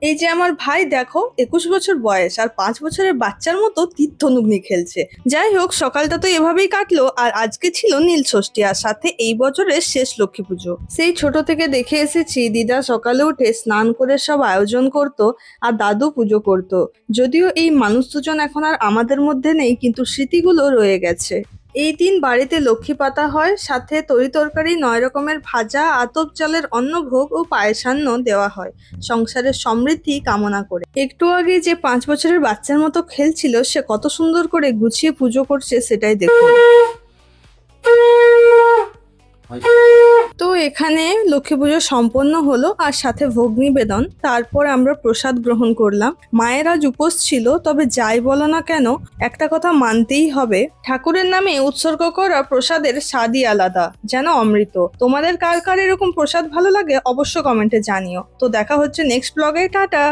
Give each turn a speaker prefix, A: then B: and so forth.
A: এই যে আমার ভাই দেখো 21 বছর বয়স আর 5 বছরের বাচ্চার মতো তীর ধনুক নিয়ে খেলছে। যাই হোক, সকালটা তো এভাবেই কাটলো। আর আজকে ছিল নীল ষষ্ঠী আর সাথে এই বছরের শেষ লক্ষ্মী পুজো। সেই ছোট থেকে দেখে এসেছি দিদা সকালে উঠে স্নান করে সব আয়োজন করত আর দাদু পুজো করত। যদিও এই মানুষ দুজন এখন আর আমাদের মধ্যে নেই, কিন্তু স্মৃতিগুলো রয়ে গেছে। এই দিন বাড়িতে লক্ষ্মী পাতা হয়, সাথে তরি তরকারি 9 রকমের ভাজা, আতপ চালের অন্নভোগ ও পায়েসান্ন দেওয়া হয় সংসারের সমৃদ্ধি কামনা করে। একটু আগে যে 5 বছরের বাচ্চার মতো খেলছিল, সে কত সুন্দর করে গুছিয়ে পুজো করছে সেটাই দেখুন। তো এখানে লক্ষ্মী পুজো সম্পন্ন হলো আর সাথে ভোগ নিবেদন। তারপর আমরা প্রসাদ গ্রহণ করলাম। মায়ের আজ উপোস ছিল, তবে যাই বলো না কেন একটা কথা মানতেই হবে, ঠাকুরের নামে উৎসর্গ করা প্রসাদের স্বাদই আলাদা, যেন অমৃত। তোমাদের কার কার এরকম প্রসাদ ভালো লাগে অবশ্য কমেন্টে জানিও। তো দেখা হচ্ছে নেক্সট ব্লগে। টাটা।